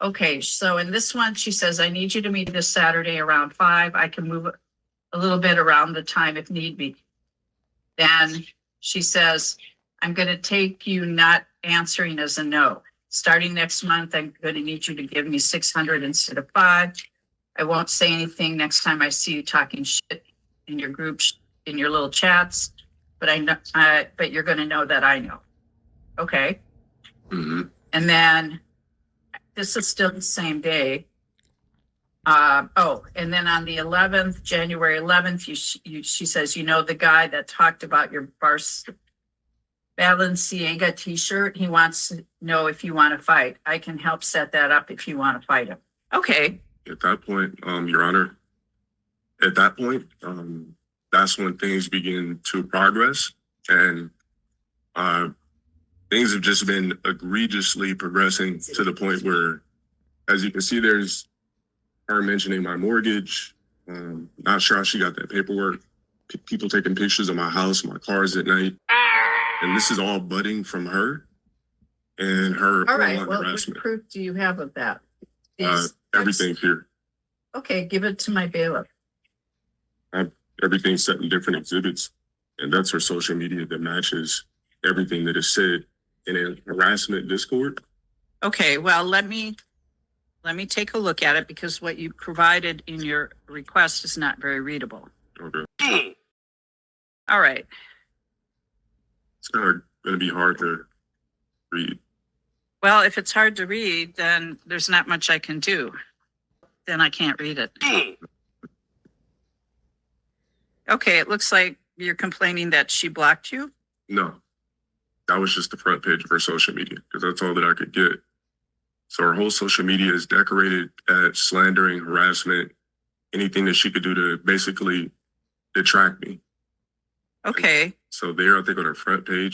Okay, so in this one, she says, I need you to meet this Saturday around 5. I can move a little bit around the time if need be. Then she says, I'm going to take you not answering as a no. Starting next month, I'm going to need you to give me 600 instead of 5. I won't say anything next time I see you talking shit in your groups, in your little chats, but I know, but you're going to know that I know. Okay. Mm-hmm. And then this is still the same day. And then on the 11th, January 11th, she says, you know, the guy that talked about your Balenciaga t-shirt, he wants to know if you want to fight. I can help set that up if you want to fight him. Okay. At that point, Your Honor, at that point, that's when things begin to progress, and things have just been egregiously progressing to the point where, as you can see, there's her mentioning my mortgage. Not sure how she got that paperwork. People taking pictures of my house, my cars at night. And this is all budding from her and her all right, online harassment. What proof do you have of that? Everything here. Okay, give it to my bailiff. Everything's set in different exhibits, and that's her social media that matches everything that is said in a harassment Discord. Okay, well, let me take a look at it, because what you provided in your request is not very readable. Okay. All right. It's kind of going to be hard to read. Well, if it's hard to read, then there's not much I can do. Then I can't read it. Okay, it looks like you're complaining that she blocked you? No, that was just the front page of her social media, because that's all that I could get. So her whole social media is decorated at slandering, harassment, anything that she could do to basically detract me. Okay. And so there, I think on her front page,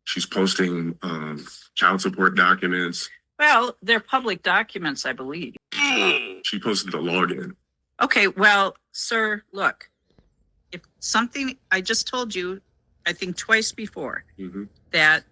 she's posting child support documents. Well, they're public documents, I believe. She posted the login. Okay, well, sir, look, if something, I just told you, I think twice before, that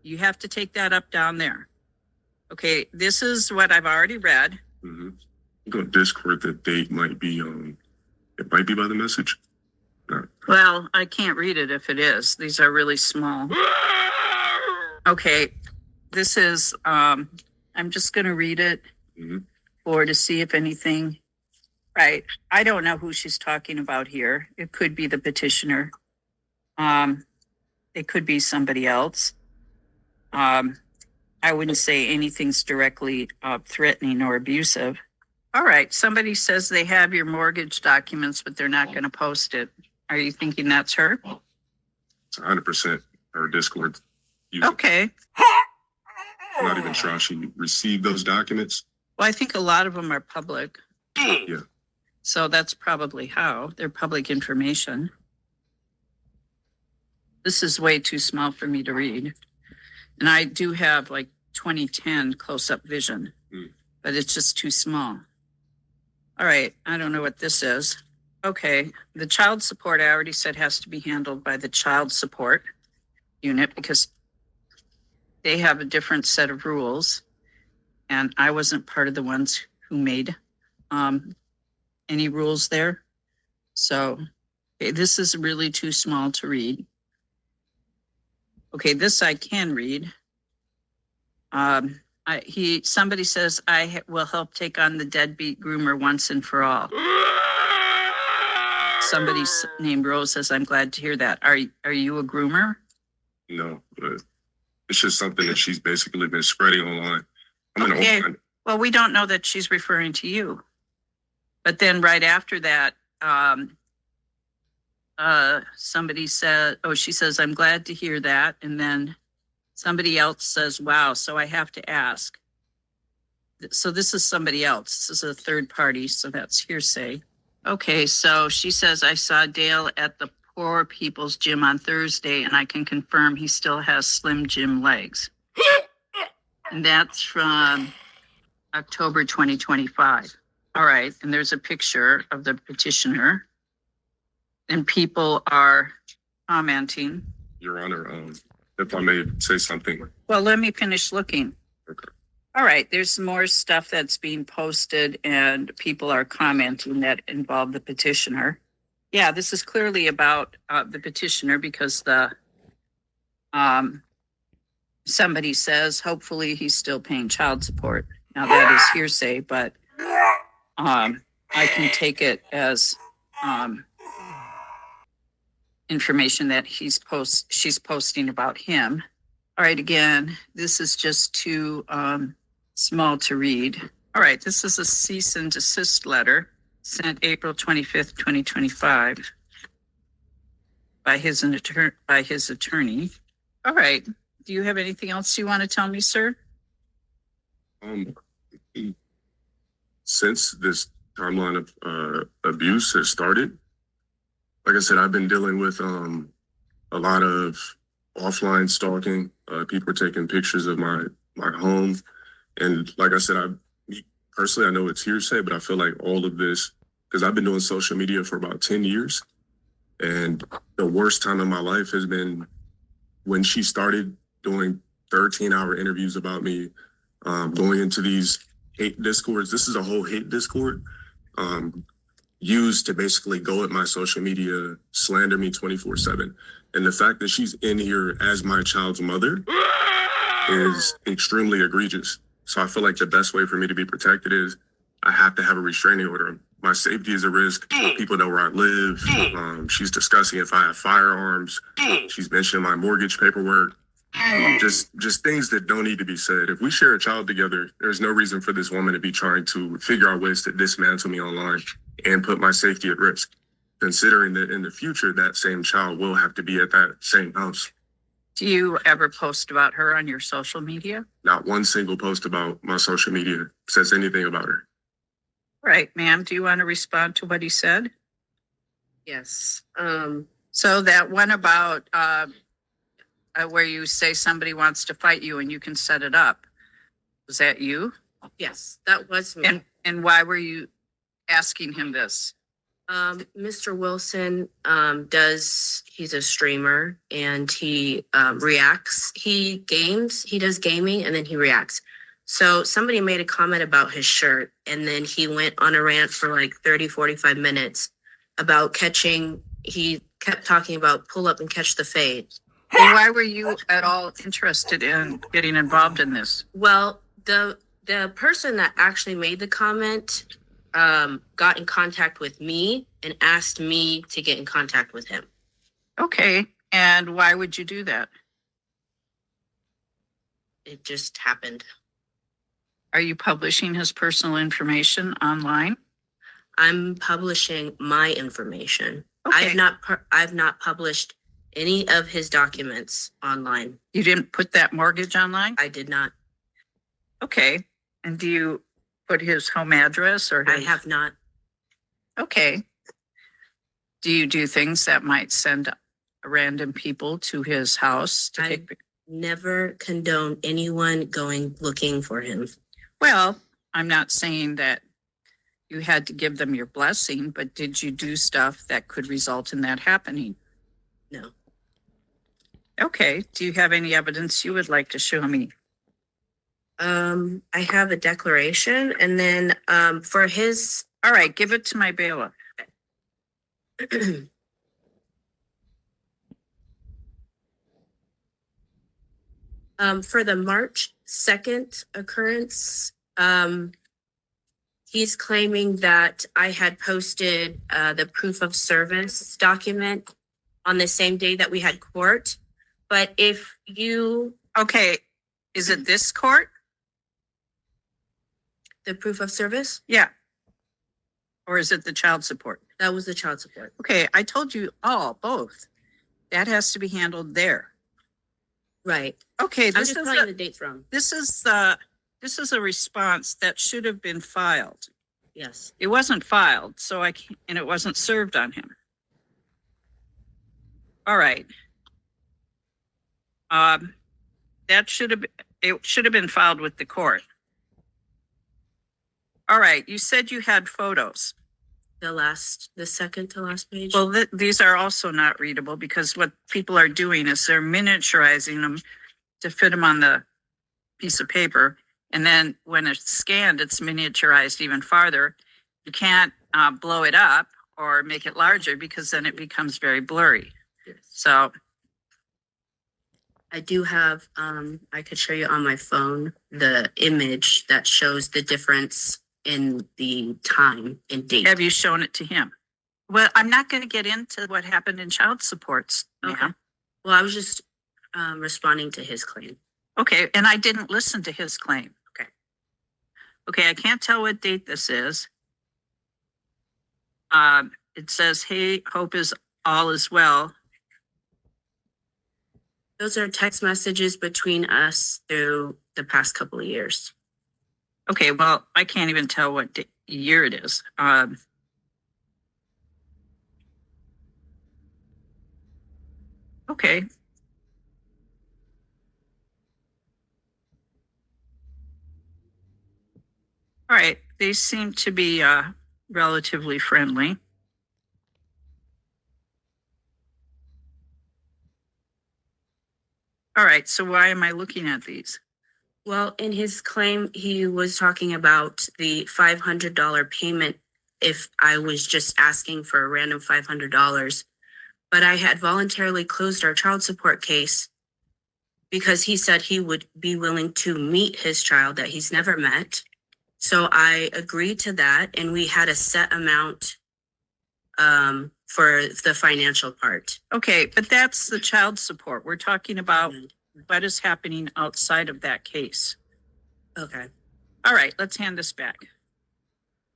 you have to take that up down there. Okay, this is what I've already read. Go Discord, the date might be it might be by the message. No. Well, I can't read it if it is. These are really small. Okay, this is, I'm just going to read it to see if anything, right. I don't know who she's talking about here. It could be the petitioner. It could be somebody else. I wouldn't say anything's directly threatening or abusive. All right, somebody says they have your mortgage documents, but they're not going to post it. Are you thinking that's her? It's 100% her Discord user. Okay. I'm not even sure how she received those documents. Well, I think a lot of them are public. Yeah. So that's probably how. They're public information. This is way too small for me to read. And I do have like 2010 close-up vision, but it's just too small. All right, I don't know what this is. Okay, the child support, I already said, has to be handled by the child support unit, because they have a different set of rules. And I wasn't part of the ones who made any rules there. So okay, this is really too small to read. Okay, this I can read. Somebody says, I will help take on the deadbeat groomer once and for all. Somebody named Rose says, I'm glad to hear that. Are you a groomer? No, but it's just something that she's basically been spreading online. Okay. Well, we don't know that she's referring to you. But then right after that, somebody said, she says, I'm glad to hear that. And then somebody else says, wow, so I have to ask. So this is somebody else. This is a third party, so that's hearsay. Okay, so she says, I saw Dale at the Poor People's Gym on Thursday, and I can confirm he still has Slim Jim legs. And that's from October 2025. All right, and there's a picture of the petitioner, and people are commenting. Your Honor, if I may say something. Well, let me finish looking. Okay. All right, there's more stuff that's being posted and people are commenting that involve the petitioner. Yeah, this is clearly about the petitioner because somebody says hopefully he's still paying child support. Now that is hearsay, but I can take it as information that she's posting about him. All right, again, this is just too small to read. All right, this is a cease and desist letter sent April 25th, 2025 by his attorney. All right, do you have anything else you want to tell me, sir? Since this timeline of abuse has started, like I said, I've been dealing with a lot of offline stalking. People are taking pictures of my home. And like I said, personally, I know it's hearsay, but I feel like all of this, because I've been doing social media for about 10 years. And the worst time in my life has been when she started doing 13-hour interviews about me, going into these hate discords. This is a whole hate discord used to basically go at my social media, slander me 24/7. And the fact that she's in here as my child's mother is extremely egregious. So I feel like the best way for me to be protected is I have to have a restraining order. My safety is a risk. People know where I live. She's discussing if I have firearms. She's mentioning my mortgage paperwork. Just things that don't need to be said. If we share a child together, there's no reason for this woman to be trying to figure out ways to dismantle me online and put my safety at risk, considering that in the future, that same child will have to be at that same house. Do you ever post about her on your social media? Not one single post about my social media says anything about her. Right, ma'am. Do you want to respond to what he said? Yes. So that one about where you say somebody wants to fight you and you can set it up. Was that you? Yes, that was me. And why were you asking him this? Mr. Wilson he's a streamer and he reacts. He does gaming and then he reacts. So somebody made a comment about his shirt and then he went on a rant for like 30, 45 minutes about he kept talking about pull up and catch the fade. And why were you at all interested in getting involved in this? Well, the person that actually made the comment got in contact with me and asked me to get in contact with him. Okay. And why would you do that? It just happened. Are you publishing his personal information online? I'm publishing my information. Okay. I've not published any of his documents online. You didn't put that mortgage online? I did not. Okay. And do you put his home address or I have not. Okay. Do you do things that might send random people to his house to take? Never condone anyone going looking for him. Well, I'm not saying that you had to give them your blessing, but did you do stuff that could result in that happening? No. Okay. Do you have any evidence you would like to show me? I have a declaration and then for his. All right, give it to my bailiff. For the March 2nd occurrence, he's claiming that I had posted the proof of service document on the same day that we had court. But if you... Okay, is it this court? The proof of service? Yeah. Or is it the child support? That was the child support. Okay, I told you both. That has to be handled there. Right. Okay, I'm just telling you the dates wrong. This is a response that should have been filed. Yes. It wasn't filed, and it wasn't served on him. All right. It should have been filed with the court. All right, you said you had photos. The second to last page. Well, these are also not readable because what people are doing is they're miniaturizing them to fit them on the piece of paper And then when it's scanned, it's miniaturized even farther. You can't blow it up or make it larger because then it becomes very blurry. Yes. So I do have, I could show you on my phone the image that shows the difference in the time and date. have you shown it to him? Well, I'm not going to get into what happened in child supports, ma'am. Okay. Well, I was just responding to his claim. Okay, and I didn't listen to his claim. Okay. Okay, I can't tell what date this is. It says, hey, hope is all is well. Those are text messages between us through the past couple of years. Okay, well, I can't even tell what year it is. Okay. All right, they seem to be relatively friendly. All right, so why am I looking at these? Well, in his claim, he was talking about the $500 payment if I was just asking for a random $500. But I had voluntarily closed our child support case because he said he would be willing to meet his child that he's never met. So I agreed to that, and we had a set amount for the financial part. Okay, but that's the child support. We're talking about what is happening outside of that case. Okay. All right, let's hand this back.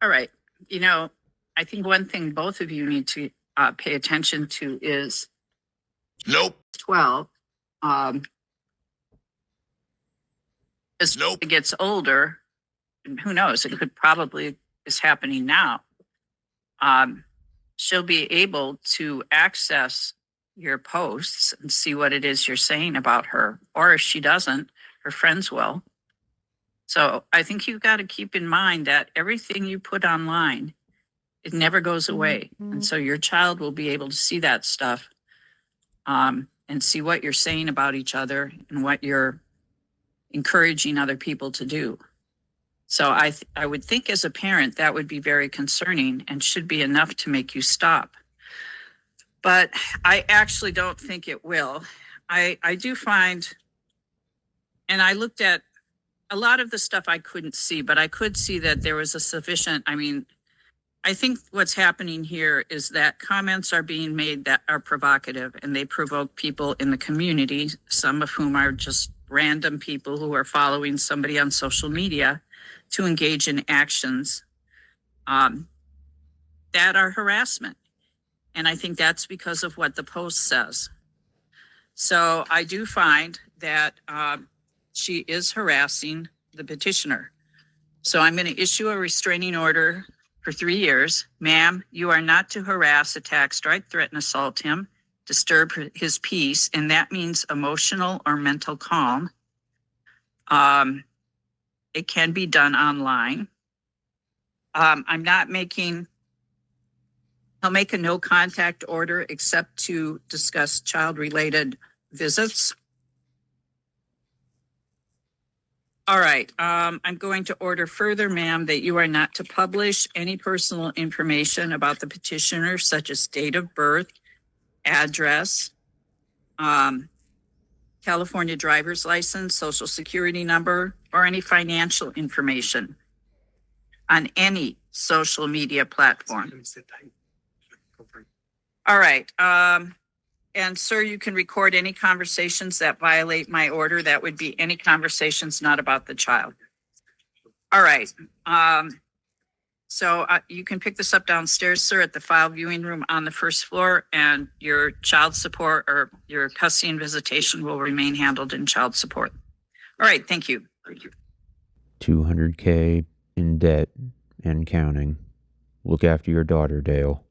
All right, you know, I think one thing both of you need to pay attention to is 12. As it gets older, and who knows, it could probably is happening now. She'll be able to access your posts and see what it is you're saying about her. Or if she doesn't, her friends will. So I think you've got to keep in mind that everything you put online, it never goes away. And so your child will be able to see that stuff and see what you're saying about each other and what you're encouraging other people to do. So I would think as a parent that would be very concerning and should be enough to make you stop. But I actually don't think it will. I do find, and I looked at a lot of the stuff I couldn't see, but I could see that there was a sufficient, I think what's happening here is that comments are being made that are provocative and they provoke people in the community, some of whom are just random people who are following somebody on social media to engage in actions that are harassment. And I think that's because of what the post says. So I do find that she is harassing the petitioner. So I'm going to issue a restraining order for 3 years. Ma'am, you are not to harass, attack, strike, threaten, assault him, disturb his peace, and that means emotional or mental calm. It can be done online. I'll make a no contact order except to discuss child-related visits. All right, I'm going to order further, ma'am, that you are not to publish any personal information about the petitioner, such as date of birth, address, California driver's license, social security number, or any financial information on any social media platform. All right. And sir, you can record any conversations that violate my order. That would be any conversations not about the child. All right. So you can pick this up downstairs, sir, at the file viewing room on the first floor, and your child support or your custody and visitation will remain handled in child support. All right. Thank you. Thank you. $200K in debt and counting. Look after your daughter, Dale.